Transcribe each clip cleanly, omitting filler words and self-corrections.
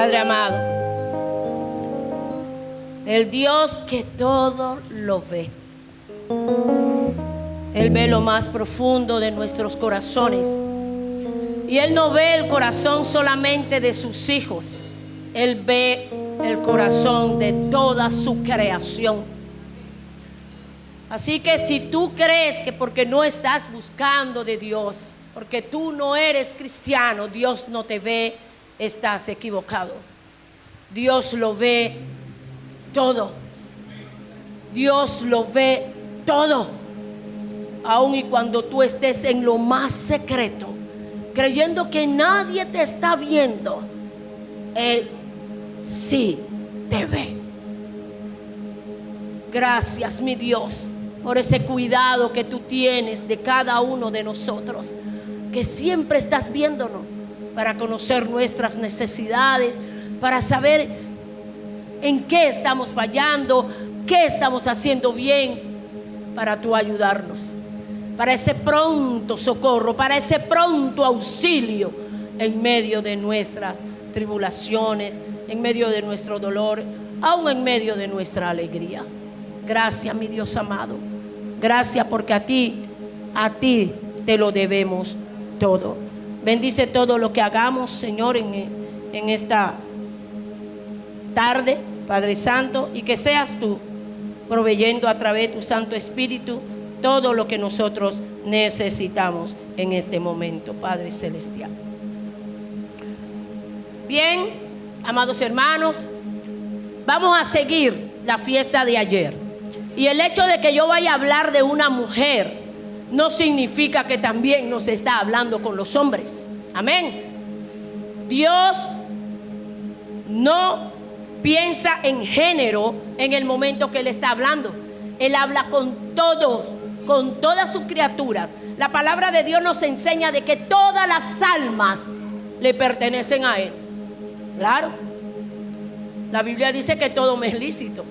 Padre amado, el Dios que todo lo ve. Él ve lo más profundo de nuestros corazones. Y Él no ve el corazón solamente de sus hijos. Él ve el corazón de toda su creación. Así que si tú crees que porque no estás buscando de Dios, porque tú no eres cristiano, Dios no te ve, estás equivocado. Dios lo ve todo. Dios lo ve todo. Aun y cuando tú estés en lo más secreto, creyendo que nadie te está viendo, Él sí te ve. Gracias, mi Dios, por ese cuidado que tú tienes de cada uno de nosotros, que siempre estás viéndonos para conocer nuestras necesidades, para saber en qué estamos fallando, qué estamos haciendo bien, para tú ayudarnos, para ese pronto socorro, para ese pronto auxilio en medio de nuestras tribulaciones, en medio de nuestro dolor, aún en medio de nuestra alegría. Gracias, mi Dios amado. Gracias porque a ti te lo debemos todo. Bendice todo lo que hagamos, Señor, en esta tarde, Padre Santo, y que seas tú proveyendo a través de tu Santo Espíritu todo lo que nosotros necesitamos en este momento, Padre Celestial. Bien, amados hermanos, vamos a seguir la fiesta de ayer. Y el hecho de que yo vaya a hablar de una mujer no significa que también nos está hablando con los hombres. Amén. Dios no piensa en género en el momento que Él está hablando. Él habla con todos, con todas sus criaturas. La palabra de Dios nos enseña de que todas las almas le pertenecen a Él. Claro. La Biblia dice que todo me es lícito.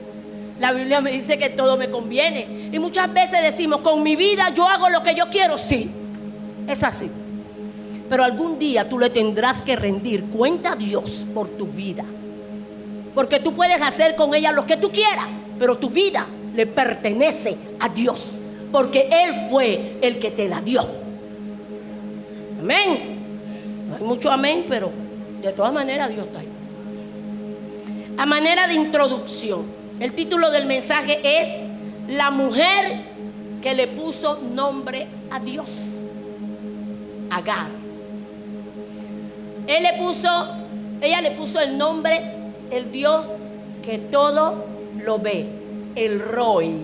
La Biblia me dice que todo me conviene. Y muchas veces decimos, con mi vida yo hago lo que yo quiero. Sí, es así. Pero algún día tú le tendrás que rendir cuenta a Dios por tu vida. Porque tú puedes hacer con ella lo que tú quieras, pero tu vida le pertenece a Dios, porque Él fue el que te la dio. Amén. No hay mucho amén, pero de todas maneras Dios está ahí. A manera de introducción, el título del mensaje es La mujer que le puso nombre a Dios, Agar. Ella le puso el nombre, el Dios que todo lo ve, el Roi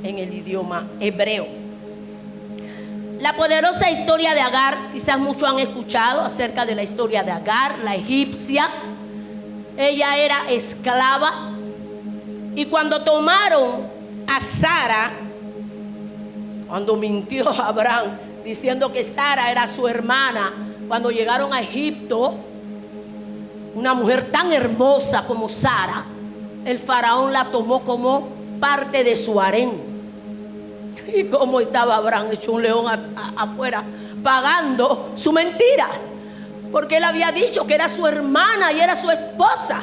en el idioma hebreo. La poderosa historia de Agar, quizás muchos han escuchado acerca de la historia de Agar, la egipcia. Ella era esclava, y cuando tomaron a Sara, cuando mintió Abraham diciendo que Sara era su hermana, cuando llegaron a Egipto, una mujer tan hermosa como Sara, el faraón la tomó como parte de su harén. Y como estaba Abraham hecho un león afuera, pagando su mentira, porque él había dicho que era su hermana y era su esposa.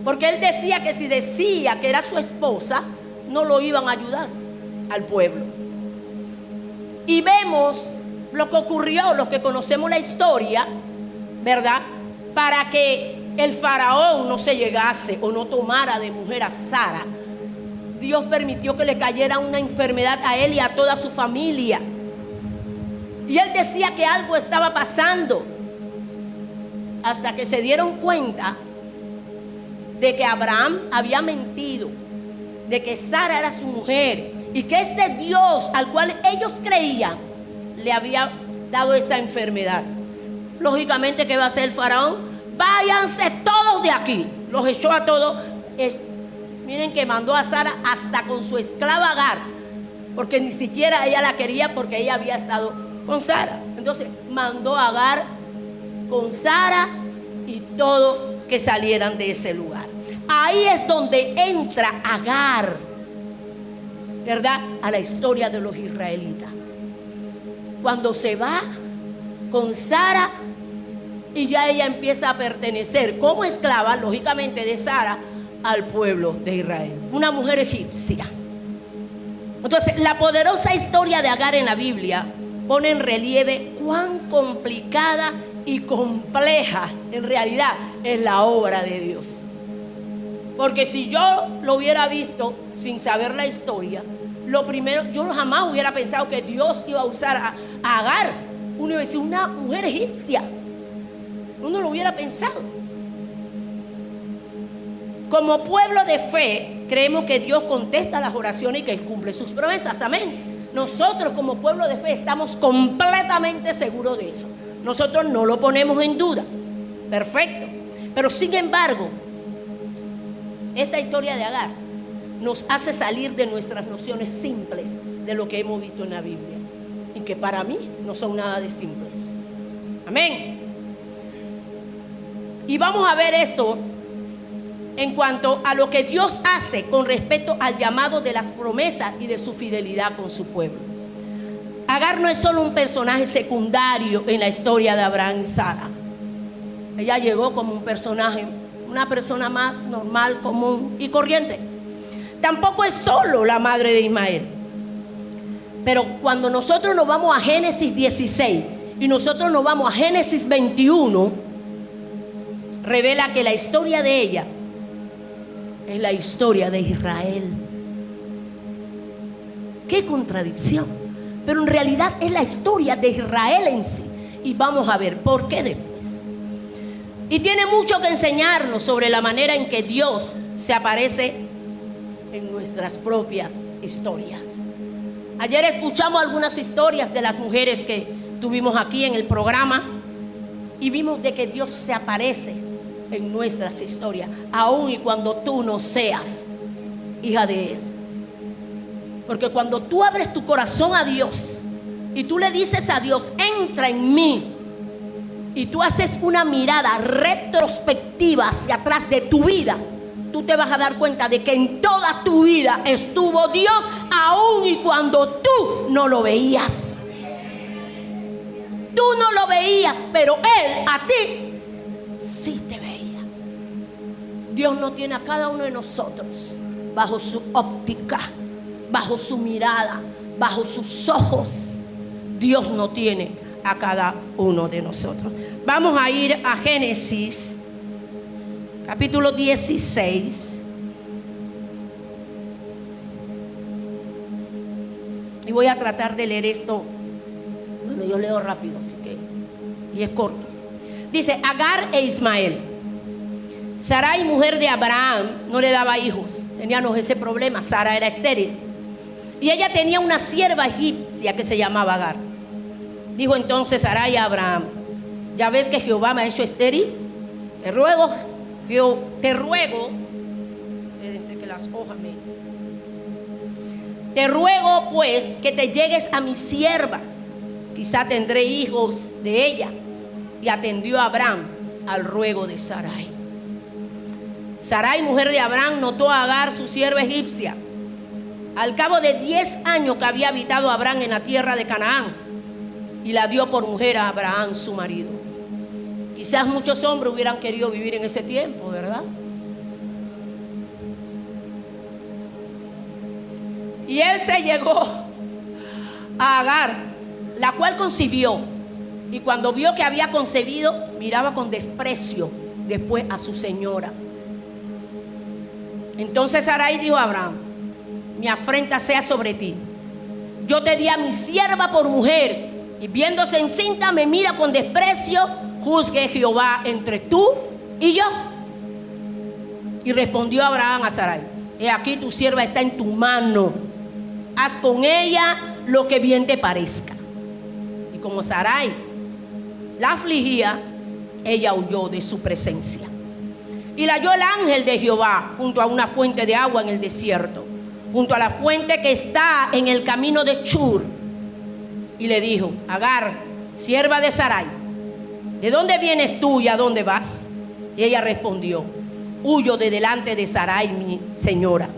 Porque él decía que si decía que era su esposa, no lo iban a ayudar al pueblo. Y vemos lo que ocurrió, los que conocemos la historia, ¿verdad? Para que el faraón no se llegase o no tomara de mujer a Sara, Dios permitió que le cayera una enfermedad a él y a toda su familia. Y él decía que algo estaba pasando, hasta que se dieron cuenta de que Abraham había mentido, de que Sara era su mujer, y que ese Dios al cual ellos creían le había dado esa enfermedad. Lógicamente, ¿qué va a hacer el faraón? Váyanse todos de aquí. Los echó a todos. Miren que mandó a Sara hasta con su esclava Agar, porque ni siquiera ella la quería, porque ella había estado con Sara. Entonces mandó a Agar con Sara y todo que salieran de ese lugar. Ahí es donde entra Agar, ¿verdad?, a la historia de los israelitas. Cuando se va con Sara y ya ella empieza a pertenecer como esclava, lógicamente de Sara, al pueblo de Israel. Una mujer egipcia. Entonces, la poderosa historia de Agar en la Biblia pone en relieve cuán complicada y compleja en realidad es la obra de Dios. Porque si yo lo hubiera visto sin saber la historia, lo primero, yo jamás hubiera pensado que Dios iba a usar a Agar. Uno iba a decir, una mujer egipcia. Uno lo hubiera pensado. Como pueblo de fe, creemos que Dios contesta las oraciones y que Él cumple sus promesas. Amén. Nosotros como pueblo de fe estamos completamente seguros de eso. Nosotros no lo ponemos en duda. Perfecto. Pero sin embargo, esta historia de Agar nos hace salir de nuestras nociones simples de lo que hemos visto en la Biblia, y que para mí no son nada de simples. Amén. Y vamos a ver esto en cuanto a lo que Dios hace con respecto al llamado de las promesas y de su fidelidad con su pueblo. Agar no es solo un personaje secundario en la historia de Abraham y Sara. Ella llegó como un personaje, una persona más normal, común y corriente. Tampoco es solo la madre de Ismael. Pero cuando nosotros nos vamos a Génesis 16 y nosotros nos vamos a Génesis 21, revela que la historia de ella es la historia de Israel. ¡Qué contradicción! Pero en realidad es la historia de Israel en sí. Y vamos a ver por qué después. Y tiene mucho que enseñarnos sobre la manera en que Dios se aparece en nuestras propias historias. Ayer escuchamos algunas historias de las mujeres que tuvimos aquí en el programa y vimos de que Dios se aparece en nuestras historias, aun y cuando tú no seas hija de Él. Porque cuando tú abres tu corazón a Dios y tú le dices a Dios, entra en mí, y tú haces una mirada retrospectiva hacia atrás de tu vida, tú te vas a dar cuenta de que en toda tu vida estuvo Dios, aun y cuando tú no lo veías. Tú no lo veías, pero Él a ti sí te veía. Dios no tiene a cada uno de nosotros bajo su óptica, bajo su mirada, bajo sus ojos. Dios no tiene a cada uno de nosotros. Vamos a ir a Génesis capítulo 16 y voy a tratar de leer esto. Bueno, yo leo rápido, así que, y es corto. Dice: Agar e Ismael. Sarai, mujer de Abraham, no le daba hijos. Teníamos ese problema. Sara era estéril y ella tenía una sierva egipcia que se llamaba Agar. Dijo entonces Sarai a Abraham: ya ves que Jehová me ha hecho estéril. Te ruego, espérense que las hojas me... Te ruego pues que te llegues a mi sierva, quizá tendré hijos de ella. Y atendió a Abraham al ruego de Sarai. Sarai, mujer de Abraham, notó a Agar, su sierva egipcia, al cabo de 10 años que había habitado Abraham en la tierra de Canaán, y la dio por mujer a Abraham, su marido. Quizás muchos hombres hubieran querido vivir en ese tiempo, ¿verdad? Y él se llegó a Agar, la cual concibió, y cuando vio que había concebido, miraba con desprecio después a su señora. Entonces Sarai dijo a Abraham: mi afrenta sea sobre ti. Yo te di a mi sierva por mujer, y viéndose encinta me mira con desprecio. Juzgue Jehová entre tú y yo. Y respondió Abraham a Sarai: he aquí tu sierva está en tu mano, haz con ella lo que bien te parezca. Y como Sarai la afligía, ella huyó de su presencia. Y la halló el ángel de Jehová junto a una fuente de agua en el desierto, junto a la fuente que está en el camino de Chur. Y le dijo: Agar, sierva de Sarai, ¿de dónde vienes tú y a dónde vas? Y ella respondió: huyo de delante de Sarai, mi señora.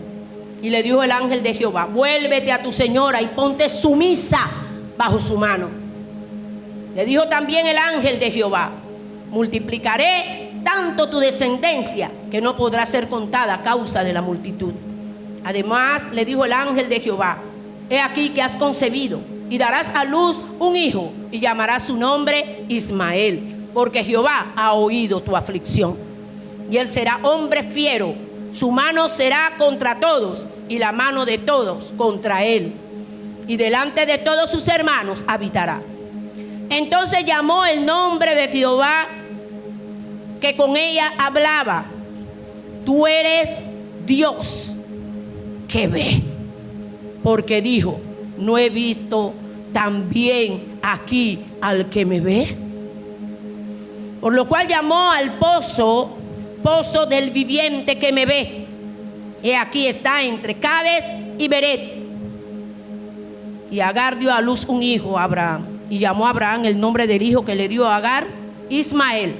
Y le dijo el ángel de Jehová: vuélvete a tu señora y ponte sumisa bajo su mano. Le dijo también el ángel de Jehová: multiplicaré tanto tu descendencia que no podrá ser contada a causa de la multitud. Además le dijo el ángel de Jehová: he aquí que has concebido y darás a luz un hijo y llamarás su nombre Ismael, porque Jehová ha oído tu aflicción. Y él será hombre fiero, su mano será contra todos y la mano de todos contra él, y delante de todos sus hermanos habitará. Entonces llamó el nombre de Jehová que con ella hablaba: tú eres Dios que ve. Porque dijo: no he visto también aquí al que me ve. Por lo cual llamó al pozo, pozo del viviente que me ve. He aquí está entre Cades y Beret. Y Agar dio a luz un hijo a Abraham, y llamó a Abraham el nombre del hijo que le dio a Agar, Ismael.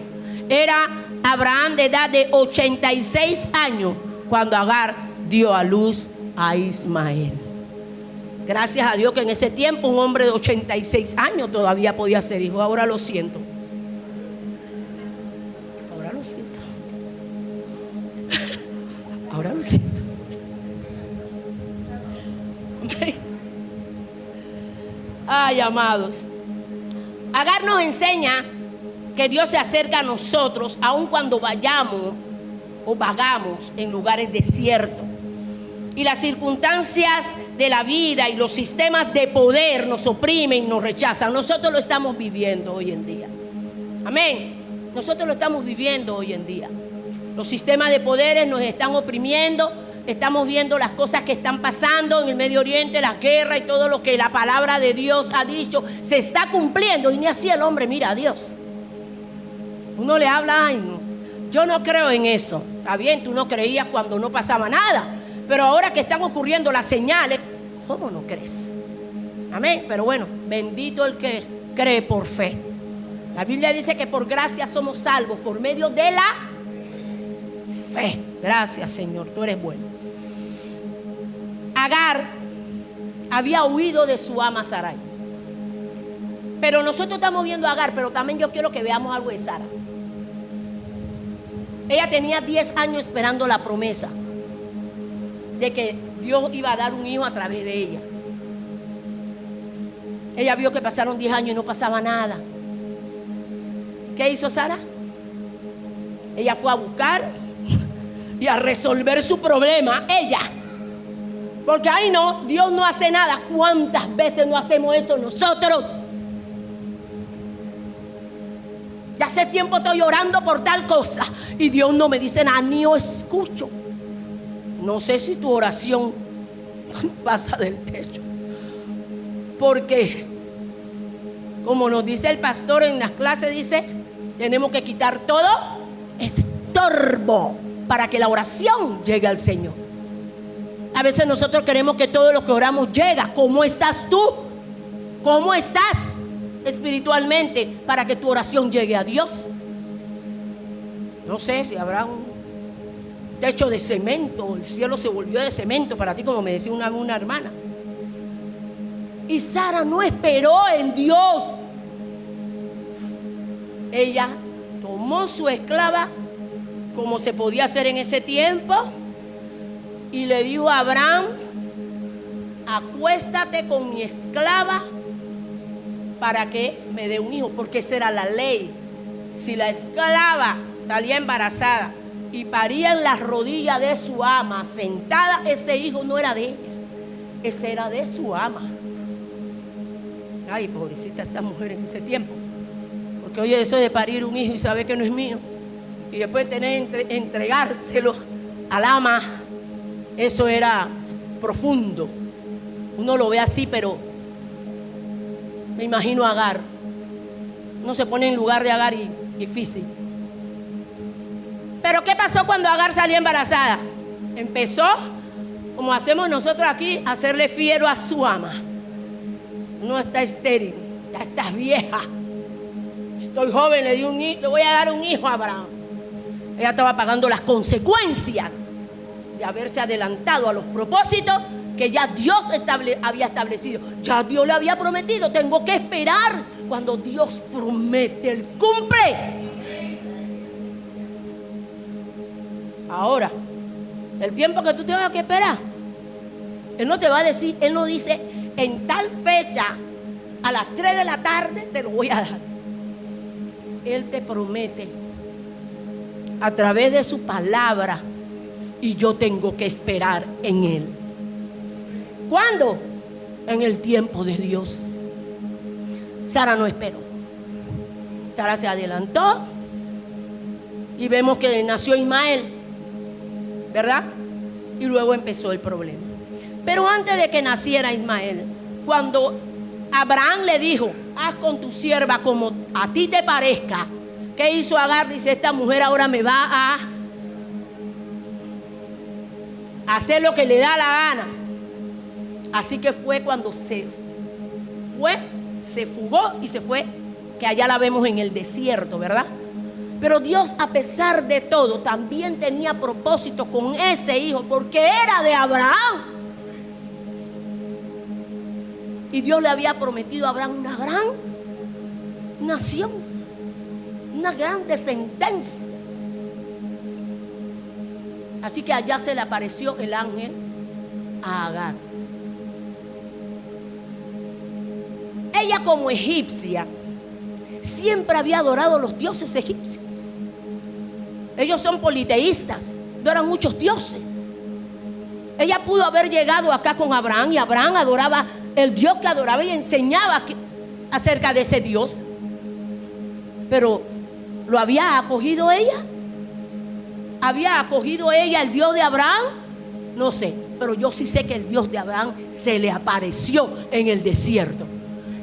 Era Abraham de edad de 86 años cuando Agar dio a luz a Ismael. Gracias a Dios que en ese tiempo un hombre de 86 años todavía podía ser hijo. Ahora lo siento. Ahora lo siento. Ahora lo siento. Ay, amados. Agar nos enseña que Dios se acerca a nosotros aun cuando vayamos o vagamos en lugares desiertos. Y las circunstancias de la vida y los sistemas de poder nos oprimen, nos rechazan. Nosotros lo estamos viviendo hoy en día. Amén. Nosotros lo estamos viviendo hoy en día. Los sistemas de poderes nos están oprimiendo. Estamos viendo las cosas que están pasando en el Medio Oriente, las guerras y todo lo que la palabra de Dios ha dicho se está cumpliendo. Y ni así el hombre mira a Dios. Uno le habla: ay, no, yo no creo en eso. Está bien, tú no creías cuando no pasaba nada, pero ahora que están ocurriendo las señales, ¿cómo no crees? Amén. Pero bueno, bendito el que cree por fe. La Biblia dice que por gracia somos salvos por medio de la fe. Gracias, Señor, tú eres bueno. Agar había huido de su ama Sarai. Pero nosotros estamos viendo a Agar, pero también yo quiero que veamos algo de Sara. Ella tenía 10 años esperando la promesa de que Dios iba a dar un hijo a través de ella. Ella vio que pasaron 10 años y no pasaba nada. ¿Qué hizo Sara? Ella fue a buscar y a resolver su problema ella. Porque ay no, Dios no hace nada. ¿Cuántas veces no hacemos esto nosotros? Ya hace tiempo estoy orando por tal cosa y Dios no me dice nada, ni yo escucho. No sé si tu oración pasa del techo. Porque como nos dice el pastor en las clases, dice, tenemos que quitar todo estorbo para que la oración llegue al Señor. A veces nosotros queremos que todo lo que oramos llega. ¿Cómo estás tú? ¿Cómo estás espiritualmente para que tu oración llegue a Dios? No sé si habrá un techo de cemento, el cielo se volvió de cemento para ti, como me decía una hermana. Y Sara no esperó en Dios. Ella tomó su esclava, como se podía hacer en ese tiempo, y le dijo a Abraham: acuéstate con mi esclava para que me dé un hijo, porque esa era la ley. Si la esclava salía embarazada y paría en las rodillas de su ama sentada, ese hijo no era de ella, ese era de su ama. Ay, pobrecita esta mujer en ese tiempo, porque oye eso de parir un hijo y saber que no es mío y después tener que entregárselo al ama, eso era profundo. Uno lo ve así, pero me imagino a Agar. Uno se pone en lugar de Agar y difícil. Pero ¿qué pasó cuando Agar salió embarazada? Empezó, como hacemos nosotros aquí, a hacerle fiero a su ama. No está estéril, ya estás vieja. Estoy joven, le voy a dar un hijo a Abraham. Ella estaba pagando las consecuencias de haberse adelantado a los propósitos que ya Dios había establecido. Ya Dios le había prometido. Tengo que esperar. Cuando Dios promete, Él cumple. Ahora, el tiempo que tú tengas que esperar, Él no te va a decir, Él no dice, en tal fecha, a las 3 de la tarde te lo voy a dar. Él te promete a través de su palabra y yo tengo que esperar en Él. ¿Cuándo? En el tiempo de Dios. Sara no esperó. Sara se adelantó y vemos que nació Ismael, ¿verdad? Y luego empezó el problema. Pero antes de que naciera Ismael, cuando Abraham le dijo, haz con tu sierva como a ti te parezca, ¿qué hizo Agar? Dice, esta mujer ahora me va a hacer lo que le da la gana. Así que fue cuando se fugó y se fue, que allá la vemos en el desierto, ¿verdad? Pero Dios, a pesar de todo, también tenía propósito con ese hijo, porque era de Abraham. Y Dios le había prometido a Abraham una gran nación, una gran descendencia. Así que allá se le apareció el ángel a Agar. Ella, como egipcia, siempre había adorado a los dioses egipcios. Ellos son politeístas, adoran muchos dioses. Ella pudo haber llegado acá con Abraham y Abraham adoraba el Dios que adoraba y enseñaba acerca de ese Dios. Pero ¿lo había acogido ella? ¿Había acogido ella el Dios de Abraham? No sé, pero yo sí sé que el Dios de Abraham se le apareció en el desierto.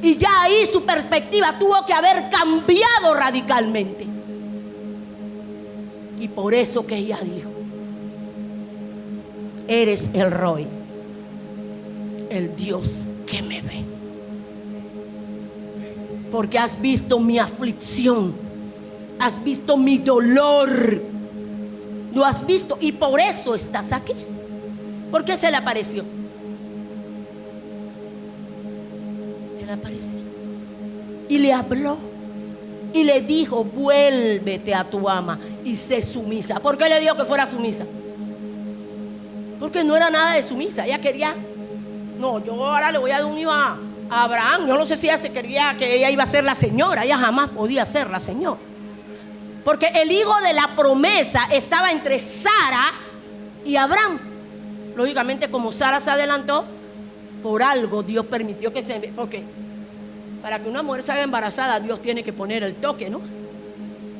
Y ya ahí su perspectiva tuvo que haber cambiado radicalmente. Y por eso que ella dijo, eres el Roy, el Dios que me ve. Porque has visto mi aflicción, has visto mi dolor, lo has visto y por eso estás aquí. ¿Por qué se le apareció? Se le apareció y le habló y le dijo, vuélvete a tu ama y sé sumisa. ¿Por qué le dijo que fuera sumisa? Porque no era nada de sumisa. Ella quería, no, yo ahora le voy a dar un hijo a Abraham. Yo no sé si ella se quería que ella iba a ser la señora. Ella jamás podía ser la señora, porque el hijo de la promesa estaba entre Sara y Abraham. Lógicamente, como Sara se adelantó, por algo Dios permitió que se... Porque para que una mujer salga embarazada, Dios tiene que poner el toque, ¿no?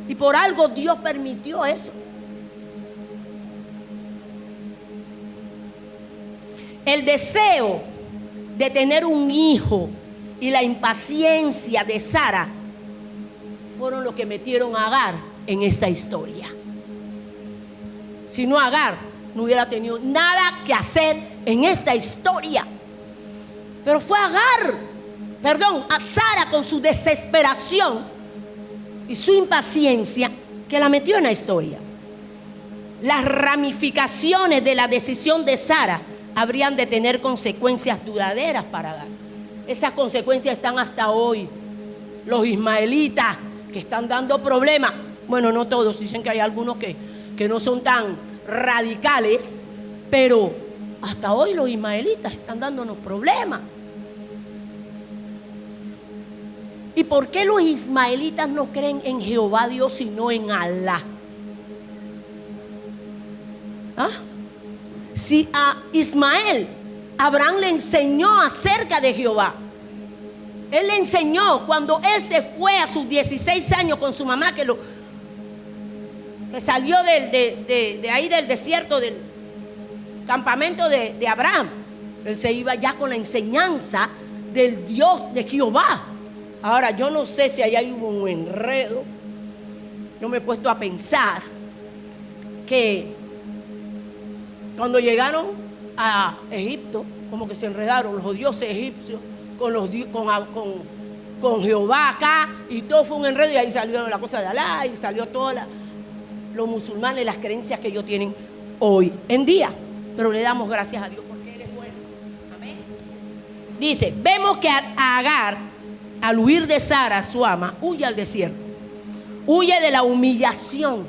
Y por algo Dios permitió eso. El deseo de tener un hijo y la impaciencia de Sara fueron lo que metieron a Agar en esta historia. Si no, Agar no hubiera tenido nada que hacer en esta historia. Pero fue a Sara con su desesperación y su impaciencia que la metió en la historia. Las ramificaciones de la decisión de Sara habrían de tener consecuencias duraderas para Agar. Esas consecuencias están hasta hoy. Los ismaelitas que están dando problemas, bueno, no todos, dicen que hay algunos que no son tan radicales, pero hasta hoy los ismaelitas están dándonos problemas. ¿Y por qué los ismaelitas no creen en Jehová Dios sino en Alá? ¿Ah? Si a Ismael, Abraham le enseñó acerca de Jehová. Él le enseñó cuando él se fue a sus 16 años con su mamá, que salió de ahí del desierto, del campamento de Abraham. Él se iba ya con la enseñanza del Dios de Jehová. Ahora, yo no sé si ahí hay un enredo. Yo me he puesto a pensar que cuando llegaron a Egipto, como que se enredaron los dioses egipcios con Jehová acá, y todo fue un enredo, y ahí salió la cosa de Alá, y salió todos los musulmanes, las creencias que ellos tienen hoy en día. Pero le damos gracias a Dios porque Él es bueno. Amén. Dice, vemos que a Agar, al huir de Sara, su ama, huye al desierto, huye de la humillación,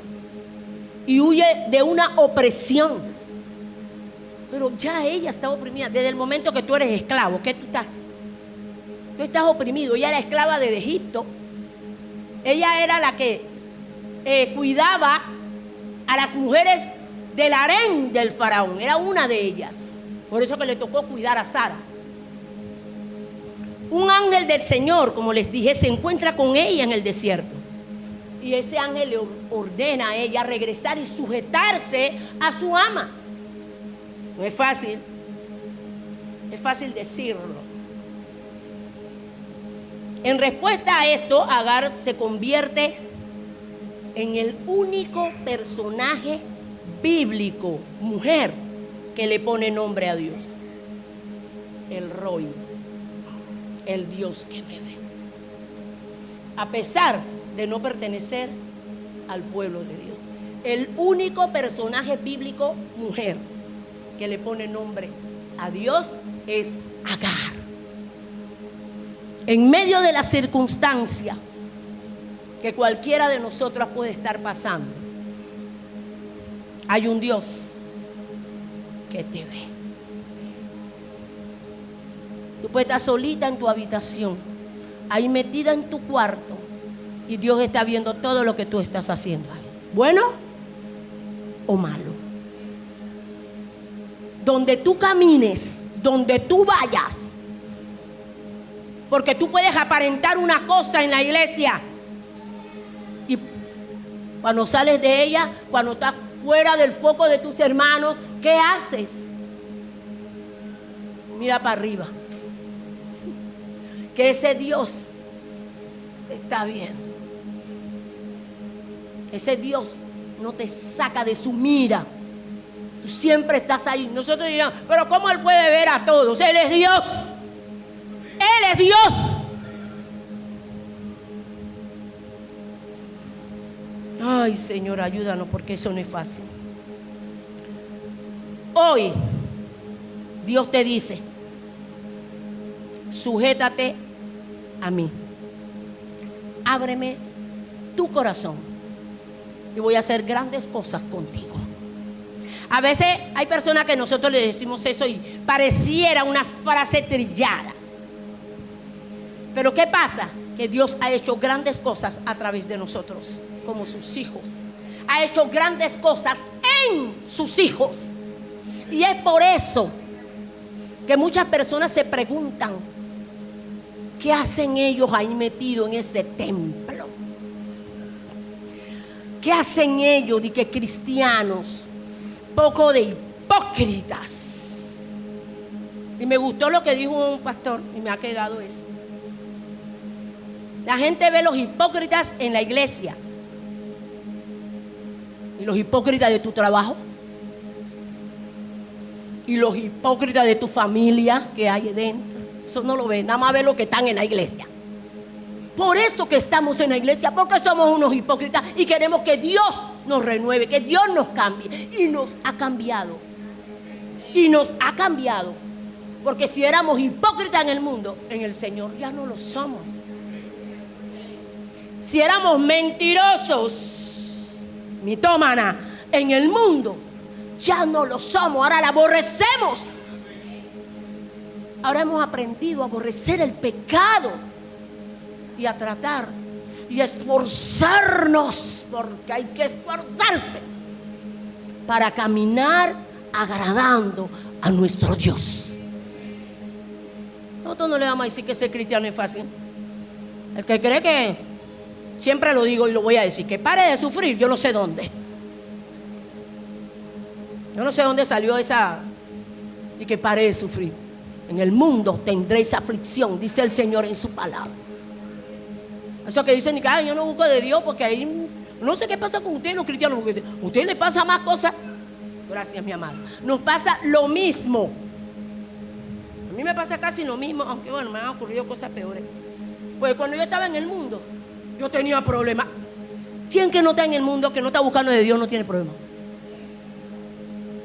y huye de una opresión. Pero ya ella está oprimida desde el momento que tú eres esclavo. ¿Qué tú estás? Tú estás oprimido. Ella era esclava de Egipto. Ella era la que cuidaba a las mujeres del harén del faraón. Era una de ellas. Por eso que le tocó cuidar a Sara. Un ángel del Señor, como les dije, se encuentra con ella en el desierto. Y ese ángel le ordena a ella regresar y sujetarse a su ama. No es fácil. Es fácil decirlo. En respuesta a esto, Agar se convierte en el único personaje bíblico, mujer, que le pone nombre a Dios. El Roy, el Dios que me ve. A pesar de no pertenecer al pueblo de Dios. El único personaje bíblico, mujer, que le pone nombre a Dios es Agar. En medio de la circunstancia que cualquiera de nosotros puede estar pasando, hay un Dios que te ve. Tú puedes estar solita en tu habitación, ahí metida en tu cuarto, y Dios está viendo todo lo que tú estás haciendo ahí, bueno o malo. Donde tú camines, donde tú vayas, porque tú puedes aparentar una cosa en la iglesia y cuando sales de ella, cuando estás fuera del foco de tus hermanos, ¿qué haces? Mira para arriba, que ese Dios te está viendo. Ese Dios no te saca de su mira. Tú siempre estás ahí. Nosotros diríamos, pero ¿cómo Él puede ver a todos? Él es Dios. Él es Dios. Ay, Señor, ayúdanos, porque eso no es fácil. Hoy Dios te dice, sujétate a mí. Ábreme tu corazón y voy a hacer grandes cosas contigo. A veces hay personas que nosotros le decimos eso y pareciera una frase trillada. Pero ¿qué pasa? Que Dios ha hecho grandes cosas a través de nosotros, como sus hijos. Ha hecho grandes cosas en sus hijos. Y es por eso que muchas personas se preguntan, ¿qué hacen ellos ahí metidos en ese templo? ¿Qué hacen ellos de que cristianos? Poco de hipócritas. Y me gustó lo que dijo un pastor y me ha quedado eso. La gente ve los hipócritas en la iglesia y los hipócritas de tu trabajo y los hipócritas de tu familia que hay dentro. Eso no lo ve, nada más ve los que están en la iglesia. Por esto que estamos en la iglesia, porque somos unos hipócritas y queremos que Dios nos renueve, que Dios nos cambie. Y nos ha cambiado. Y nos ha cambiado. Porque si éramos hipócritas en el mundo, en el Señor ya no lo somos. Si éramos mentirosos, mitómana, en el mundo, ya no lo somos. Ahora la aborrecemos. Ahora hemos aprendido a aborrecer el pecado y a tratar y a esforzarnos, porque hay que esforzarse para caminar agradando a nuestro Dios. Nosotros no le vamos a decir que ser cristiano es fácil. El que cree que, siempre lo digo y lo voy a decir, que pare de sufrir, yo no sé dónde. Yo no sé dónde salió esa, y que pare de sufrir. En el mundo tendréis aflicción, dice el Señor en su palabra. Eso que dicen que yo no busco de Dios porque ahí no sé qué pasa con ustedes los cristianos, porque a ustedes les pasa más cosas. Gracias, mi amado. Nos pasa lo mismo. A mí me pasa casi lo mismo, aunque bueno, me han ocurrido cosas peores. Pues cuando yo estaba en el mundo, yo tenía problemas. ¿Quién que no está en el mundo, que no está buscando de Dios, no tiene problema?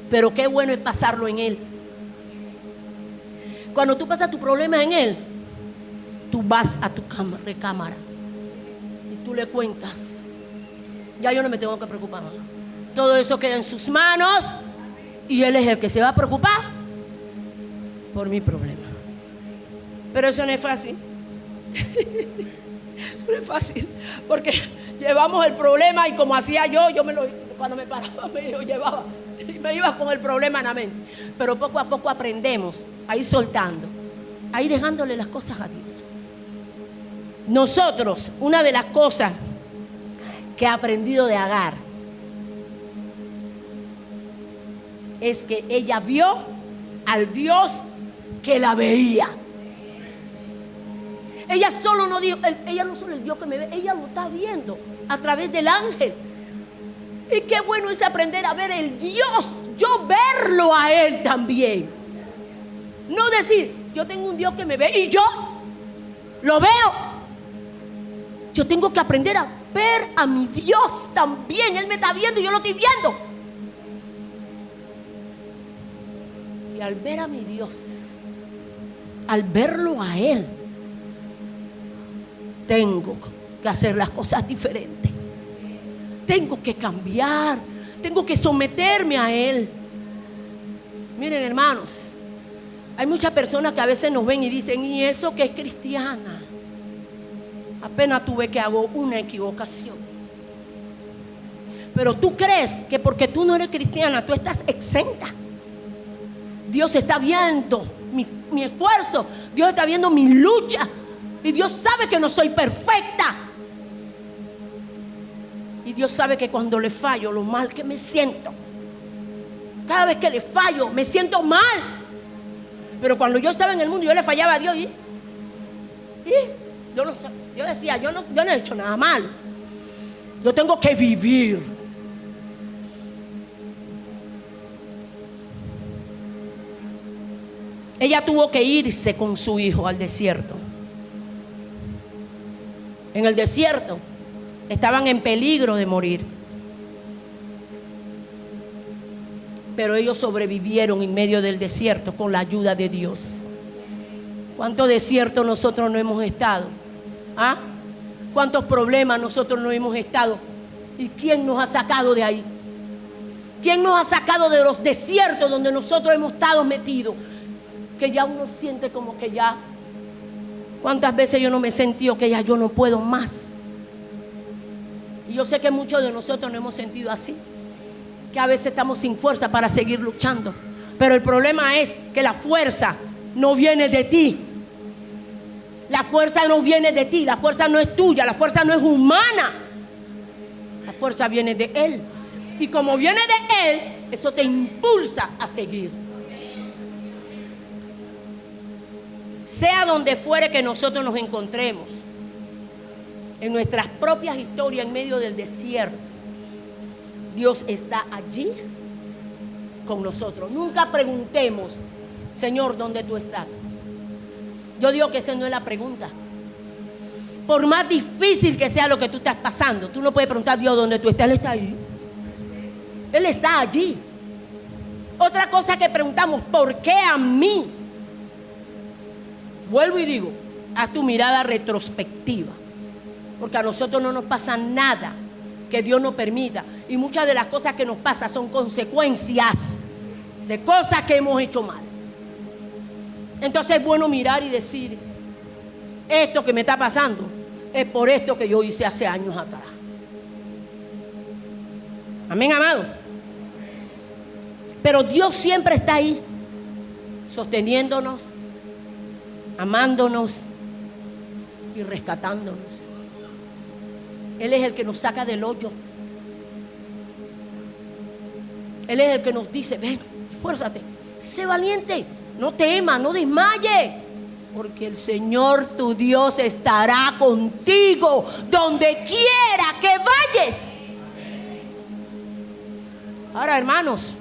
Pero qué bueno es pasarlo en Él. Cuando tú pasas tu problema en Él, tú vas a tu recámara y tú le cuentas. Ya yo no me tengo que preocupar más. todo eso queda en sus manos y Él es el que se va a preocupar por mi problema. Pero eso no es fácil. Eso no es fácil, porque llevamos el problema y como hacía yo cuando me paraba me lo llevaba y me iba con el problema en la mente. Pero poco a poco aprendemos a ir soltando, a ir dejándole las cosas a Dios. Nosotros, una de las cosas que he aprendido de Agar es que ella vio al Dios que la veía. Ella solo no dijo, ella no solo el Dios que me ve, ella lo está viendo a través del ángel. Y qué bueno es aprender a ver el Dios, yo verlo a Él también. No decir, yo tengo un Dios que me ve y yo lo veo. Yo tengo que aprender a ver a mi Dios también. Él me está viendo y yo lo estoy viendo. Y al ver a mi Dios, al verlo a Él, tengo que hacer las cosas diferentes. Tengo que cambiar. Tengo que someterme a Él. Miren, hermanos, hay muchas personas que a veces nos ven y dicen, ¿y eso que es cristiana? Apenas tuve que hago una equivocación. Pero tú crees que porque tú no eres cristiana, tú estás exenta. Dios está viendo mi esfuerzo. Dios está viendo mi lucha. Y Dios sabe que no soy perfecta. Y Dios sabe que cuando le fallo, lo mal que me siento. Cada vez que le fallo, me siento mal. Pero cuando yo estaba en el mundo, yo le fallaba a Dios. Y yo decía, yo no he hecho nada mal. Yo tengo que vivir. Ella tuvo que irse con su hijo al desierto. En el desierto estaban en peligro de morir. Pero ellos sobrevivieron en medio del desierto con la ayuda de Dios. ¿Cuántos desiertos nosotros no hemos estado? ¿Ah? ¿Cuántos problemas nosotros no hemos estado? ¿Y quién nos ha sacado de ahí? ¿Quién nos ha sacado de los desiertos donde nosotros hemos estado metidos? Que ya uno siente como que ya... ¿Cuántas veces yo no me he sentido que ya yo no puedo más? Y yo sé que muchos de nosotros nos hemos sentido así, que a veces estamos sin fuerza para seguir luchando. Pero el problema es que la fuerza no viene de ti. La fuerza no viene de ti, la fuerza no es tuya, la fuerza no es humana. La fuerza viene de Él. Y como viene de Él, eso te impulsa a seguir. Sea donde fuere que nosotros nos encontremos, en nuestras propias historias en medio del desierto, Dios está allí con nosotros. Nunca preguntemos, Señor, ¿dónde tú estás? Yo digo que esa no es la pregunta. Por más difícil que sea lo que tú estás pasando, tú no puedes preguntar a Dios dónde tú estás. Él está ahí. Él está allí. Otra cosa que preguntamos, ¿por qué a mí? Vuelvo y digo, haz tu mirada retrospectiva, porque a nosotros no nos pasa nada que Dios nos permita, y muchas de las cosas que nos pasan son consecuencias de cosas que hemos hecho mal. Entonces es bueno mirar y decir, esto que me está pasando es por esto que yo hice hace años atrás. Amén, amado. Pero Dios siempre está ahí, sosteniéndonos, amándonos y rescatándonos. Él es el que nos saca del hoyo. Él es el que nos dice, ven, esfuérzate, sé valiente, no temas, no desmayes, porque el Señor tu Dios estará contigo donde quiera que vayas. Ahora, hermanos,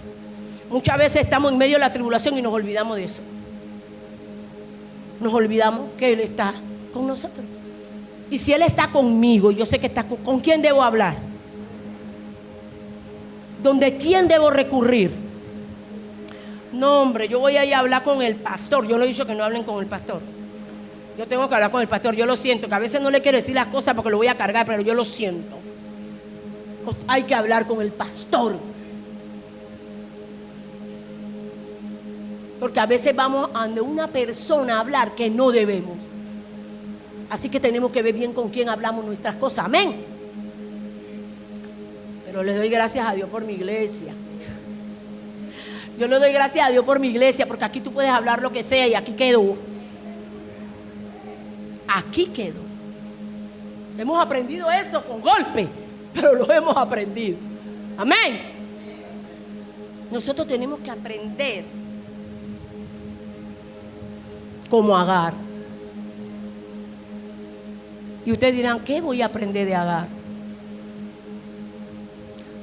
muchas veces estamos en medio de la tribulación y nos olvidamos de eso. Nos olvidamos que Él está con nosotros. Y si Él está conmigo, yo sé que está ¿con quién debo hablar? ¿Dónde quién debo recurrir? No, hombre, yo voy a ir a hablar con el pastor. Yo no he dicho que no hablen con el pastor. Yo tengo que hablar con el pastor. Yo lo siento, que a veces no le quiero decir las cosas porque lo voy a cargar, pero yo lo siento. hay que hablar con el pastor. Porque a veces vamos a una persona a hablar que no debemos. Así que tenemos que ver bien con quién hablamos nuestras cosas. Amén. Pero le doy gracias a Dios por mi iglesia. Yo le doy gracias a Dios por mi iglesia, porque aquí tú puedes hablar lo que sea y aquí quedó. Aquí quedó. Hemos aprendido eso con golpe, pero lo hemos aprendido. Amén. Nosotros tenemos que aprender como Agar. Y ustedes dirán, ¿qué voy a aprender de Agar?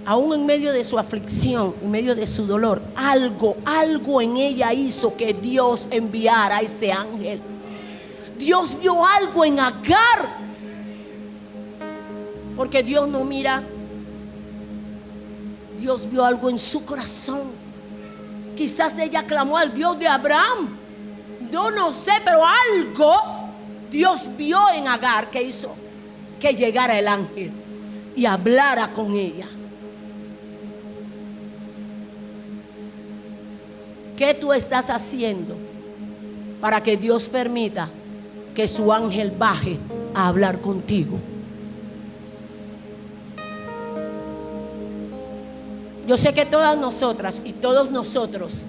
Aún en medio de su aflicción, en medio de su dolor, algo en ella hizo que Dios enviara a ese ángel. Dios vio algo en Agar, porque Dios no mira. Dios vio algo en su corazón. Quizás ella clamó al Dios de Abraham. Yo no sé, pero algo Dios vio en Agar que hizo que llegara el ángel y hablara con ella. ¿Qué tú estás haciendo para que Dios permita que su ángel baje a hablar contigo? Yo sé que todas nosotras y todos nosotros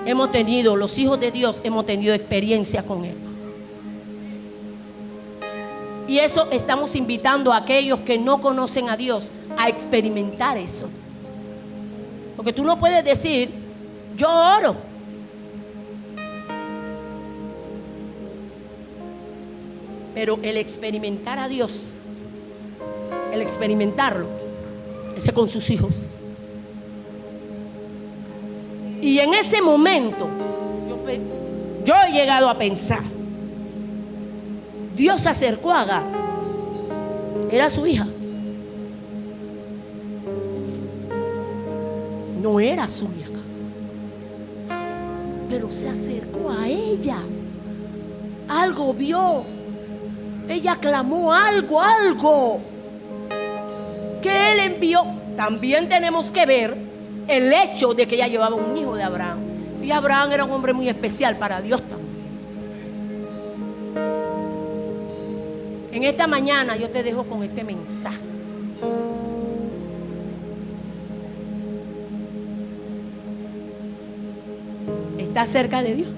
hemos tenido, los hijos de Dios, hemos tenido experiencia con Él. Y eso estamos invitando a aquellos que no conocen a Dios a experimentar eso. Porque tú no puedes decir, yo oro. Pero el experimentar a Dios, el experimentarlo, ese con sus hijos. Y en ese momento, yo he llegado a pensar, Dios se acercó a Agar, era su hija. No era su hija, pero se acercó a ella. Algo vio. Ella clamó algo que él envió. También tenemos que ver el hecho de que ella llevaba un hijo de Abraham. Y Abraham era un hombre muy especial para Dios también. En esta mañana yo te dejo con este mensaje. ¿Estás cerca de Dios?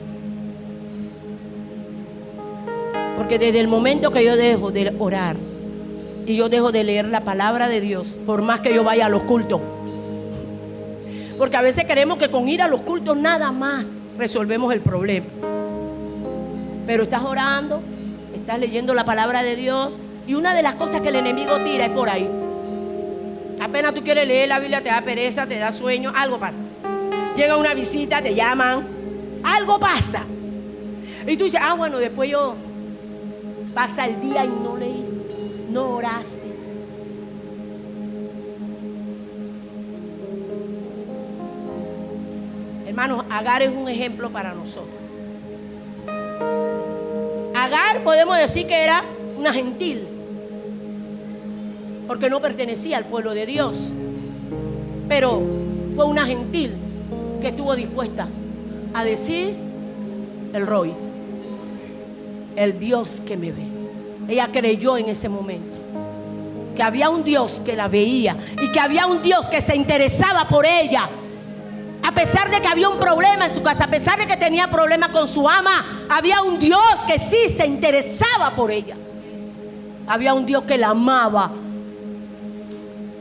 Porque desde el momento que yo dejo de orar y yo dejo de leer la palabra de Dios, por más que yo vaya a los cultos, porque a veces queremos que con ir a los cultos nada más resolvemos el problema. Pero estás orando, estás leyendo la palabra de Dios, y una de las cosas que el enemigo tira es por ahí. Apenas tú quieres leer la Biblia, te da pereza, te da sueño, algo pasa. Llega una visita, te llaman, algo pasa. Y tú dices, bueno, después pasa el día y no leíste, no oraste. Hermanos, Agar es un ejemplo para nosotros. Agar podemos decir que era una gentil, porque no pertenecía al pueblo de Dios, pero fue una gentil que estuvo dispuesta a decir el Roy, el Dios que me ve. Ella creyó en ese momento que había un Dios que la veía y que había un Dios que se interesaba por ella. A pesar de que había un problema en su casa, a pesar de que tenía problemas con su ama, había un Dios que sí se interesaba por ella. Había un Dios que la amaba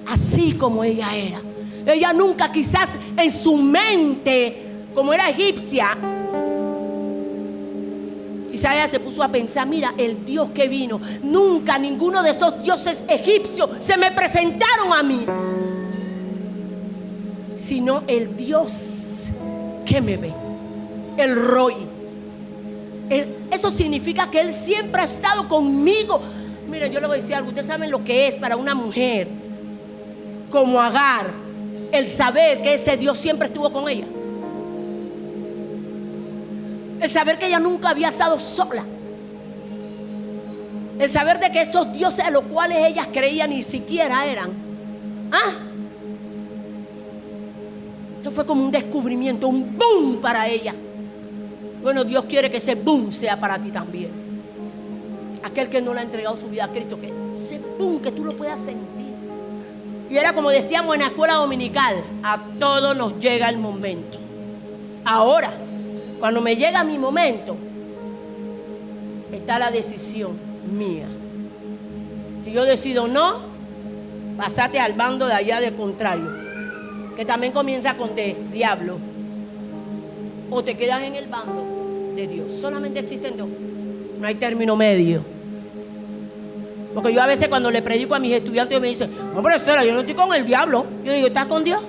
así como ella era. Ella nunca, quizás en su mente, como era egipcia, quizás ella se puso a pensar, mira, el Dios que vino, nunca ninguno de esos dioses egipcios se me presentaron a mí, sino el Dios que me ve, el Roy. Eso significa que Él siempre ha estado conmigo. Miren, yo le voy a decir algo. Ustedes saben lo que es para una mujer como Agar el saber que ese Dios siempre estuvo con ella. El saber que ella nunca había estado sola. El saber de que esos dioses a los cuales ellas creían ni siquiera eran. Esto fue como un descubrimiento, un boom para ella. Bueno, Dios quiere que ese boom sea para ti también. Aquel que no le ha entregado su vida a Cristo, que ese boom que tú lo puedas sentir. Y era como decíamos en la escuela dominical, a todos nos llega el momento. Ahora, cuando me llega mi momento, está la decisión mía. Si yo decido no, pasate al bando de allá del contrario, que también comienza con D, diablo. O te quedas en el bando de Dios. Solamente existen dos. No hay término medio. Porque yo a veces cuando le predico a mis estudiantes me dicen, no, pero Estela, yo no estoy con el diablo. Yo digo, ¿estás con Dios?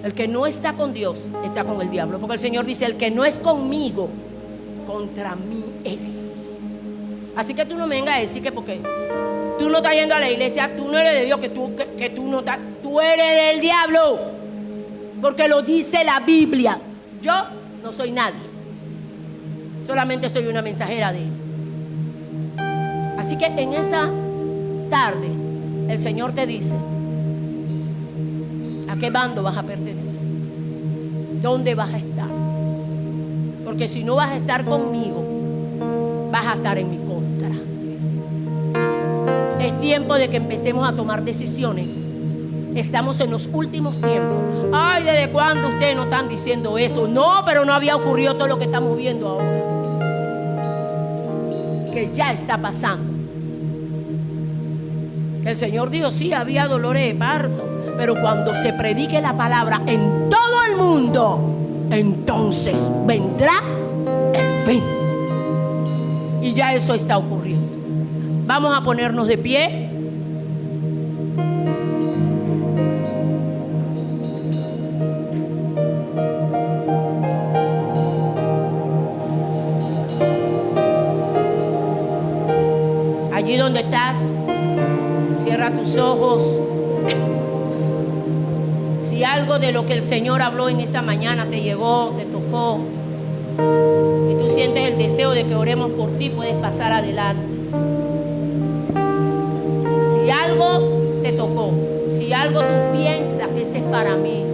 El que no está con Dios está con el diablo. Porque el Señor dice, el que no es conmigo, contra mí es. Así que tú no me vengas a decir que porque tú no estás yendo a la iglesia, tú no eres de Dios, que tú no estás, tú eres del diablo. Porque lo dice la Biblia. Yo no soy nadie. Solamente soy una mensajera de Él. Así que en esta tarde el Señor te dice, ¿a qué bando vas a pertenecer? ¿Dónde vas a estar? Porque si no vas a estar conmigo, vas a estar en mi contra. Es tiempo de que empecemos a tomar decisiones. Estamos en los últimos tiempos. Ay, ¿desde cuándo ustedes no están diciendo eso? No, pero no había ocurrido todo lo que estamos viendo ahora. Que ya está pasando. Que el Señor dijo, sí, había dolores de parto, pero cuando se predique la palabra en todo el mundo, entonces vendrá el fin. Y ya eso está ocurriendo. Vamos a ponernos de pie. Allí donde estás, cierra tus ojos. Si algo de lo que el Señor habló en esta mañana te llegó, te tocó, y tú sientes el deseo de que oremos por ti, puedes pasar adelante. Si algo te tocó, si algo tú piensas que ese es para mí,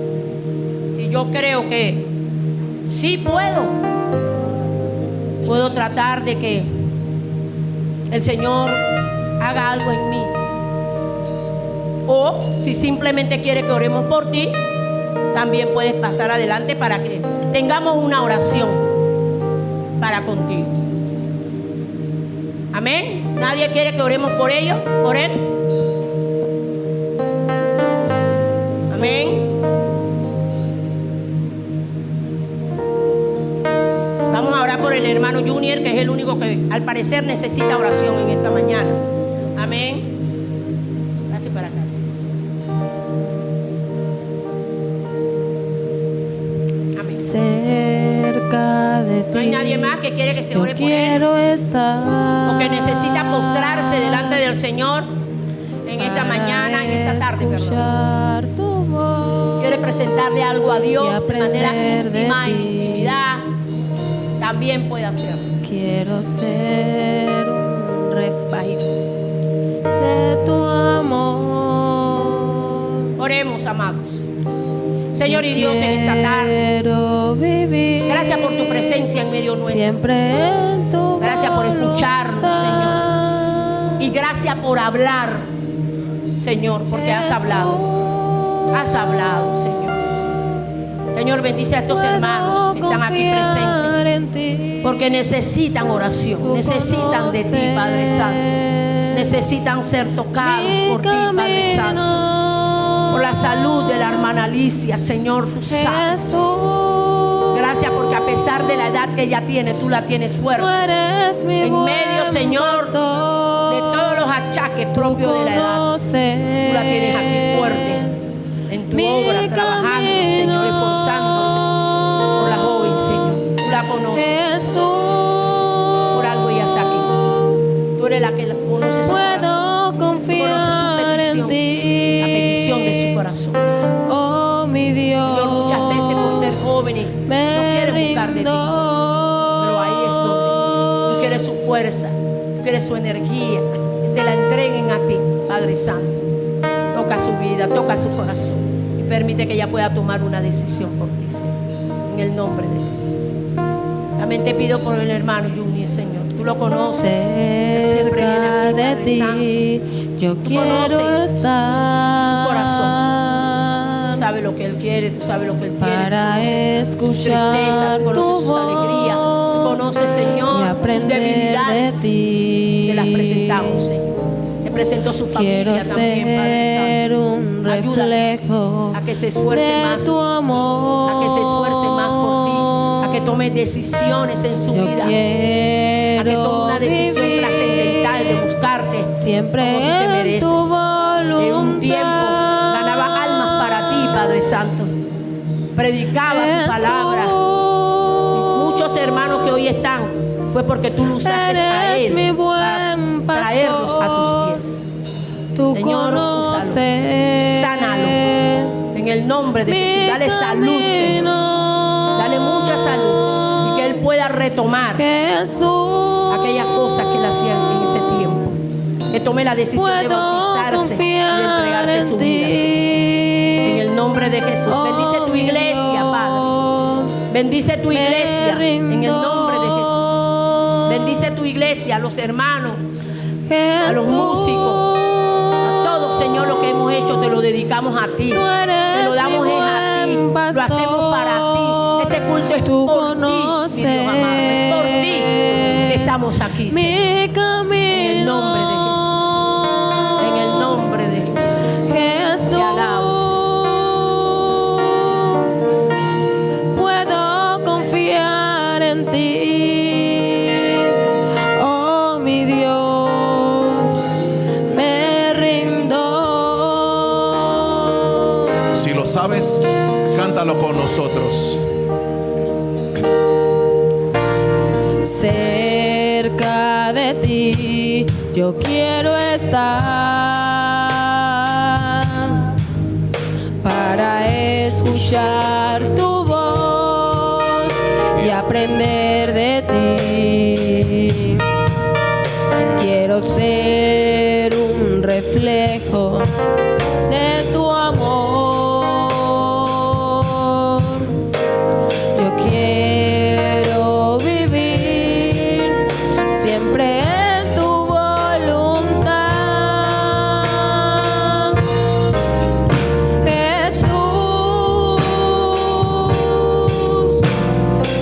si yo creo que sí puedo tratar de que el Señor haga algo en mí. O si simplemente quiere que oremos por ti, también puedes pasar adelante para que tengamos una oración para contigo. Amén. ¿Nadie quiere que oremos por ellos? ¿Por él? Amén. Vamos a orar por el hermano Junior, que es el único que al parecer necesita oración en esta mañana. Amén. Gracias para acá. Amén. Cerca de ti. No hay nadie más que quiere que se ore por él. Quiero estar. O que necesita postrarse delante del Señor en esta mañana, en esta tarde, perdón. Tu voz. Quiere presentarle algo a Dios de manera íntima, en intimidad. También puede hacerlo. Quiero ser un refugio de tu amor. Oremos, amados. Señor y Dios, en esta tarde, gracias por tu presencia en medio nuestro. Siempre en tu gracias por escucharnos, Señor. Y gracias por hablar, Señor, porque has hablado. Has hablado, Señor. Señor, bendice a estos hermanos que están aquí presentes, porque necesitan oración, necesitan de ti, Padre Santo. Necesitan ser tocados por ti, Padre Santo. Por la salud de la hermana Alicia, Señor, tú sabes. Gracias porque a pesar de la edad que ella tiene, tú la tienes fuerte. En medio, Señor, de todos los achaques propios de la edad, tú la tienes aquí fuerte. En tu obra, trabajando, Señor, esforzándose por la joven, Señor. Tú la conoces. Por algo ella está aquí. Tú eres la que conoce su corazón. Tú conoces su petición, la petición de su corazón. Oh, mi Dios. Señor, muchas veces por ser jóvenes no quieren buscar de ti, pero ahí es donde tú quieres su fuerza, tú quieres su energía, que te la entreguen a ti, Padre Santo. Toca su vida, toca su corazón y permite que ella pueda tomar una decisión por ti, Señor, en el nombre de Jesús. También te pido por el hermano Juni, Señor. Tú lo conoces, que siempre viene Cerca aquí, de Padre ti, Santo. yo Tú quiero conoces estar. su corazón. Tú sabes lo que él quiere, tú sabes lo que él tiene. Para Tú conoces sus escuchar tristezas, tú conoces tu sus alegrías, tú voz conoces, y Señor, sus aprender debilidades. de ti. Te las presentamos, Señor. Te presento su Quiero familia también, Padre ser Santo. un Ayúdala reflejo a que se esfuerce de más, tu amor. a que se esfuerce más por ti, a que tome decisiones en su Yo vida, a quiero que tome una decisión vivir trascendental de buscarte siempre como tú te en mereces. tu voluntad. En un tiempo ganaba almas para ti, Padre Santo. Predicaba tu palabra. Y muchos hermanos que hoy están fue porque tú lo usaste a Eres él mi para buen traerlos a tus pastor. pies. Tú Señor, úsalo, conoces sánalo en el nombre de Jesús. mi Dale salud, Señor. camino. Dale mucha salud y que él pueda retomar Jesús, aquellas cosas que él hacía en ese tiempo. Que tome la decisión de puedo bautizarse y de confiar entregarte su en vida, Señor. En ti. el nombre de Jesús. Bendice tu mi iglesia, Padre. Dios, Bendice tu me iglesia en el rindo. nombre de Jesús. Bendice tu iglesia, a los hermanos, a los Jesús, músicos, a todo, Señor, lo que hemos hecho te lo dedicamos a ti. tú eres Te lo damos mi es a ti. buen Lo hacemos para ti. Este culto es Tú por ti, mi Dios amado. Es por ti que estamos aquí, Señor. mi camino. En el nombre de Jesús. En el nombre de Jesús. Jesús, Te alabo, puedo confiar en ti, oh mi Dios, me rindo. Si lo sabes, cántalo con nosotros. Cerca de ti yo quiero estar para escuchar tu voz y aprender de ti. Quiero ser un reflejo de tu amor. Yo quiero vivir siempre en tu voluntad. Jesús,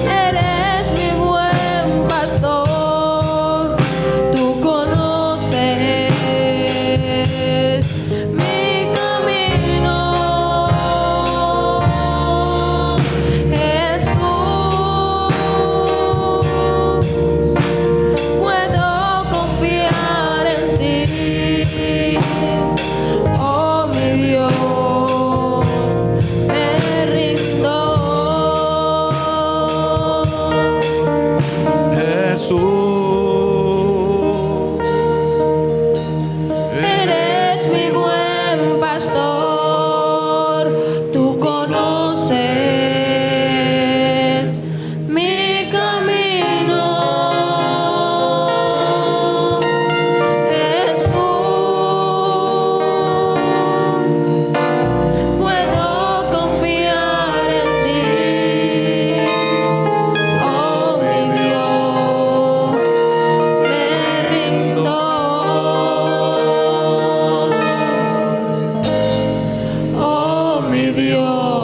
eres mi buen pastor. Tú conoces mi camino. Jesús, puedo confiar en ti, oh mi Dios, me rindo. Jesús, Eres mi buen pastor, tú conoces mi camino. Jesús, puedo confiar en ti, oh mi Dios, me rindo. Oh mi Dios,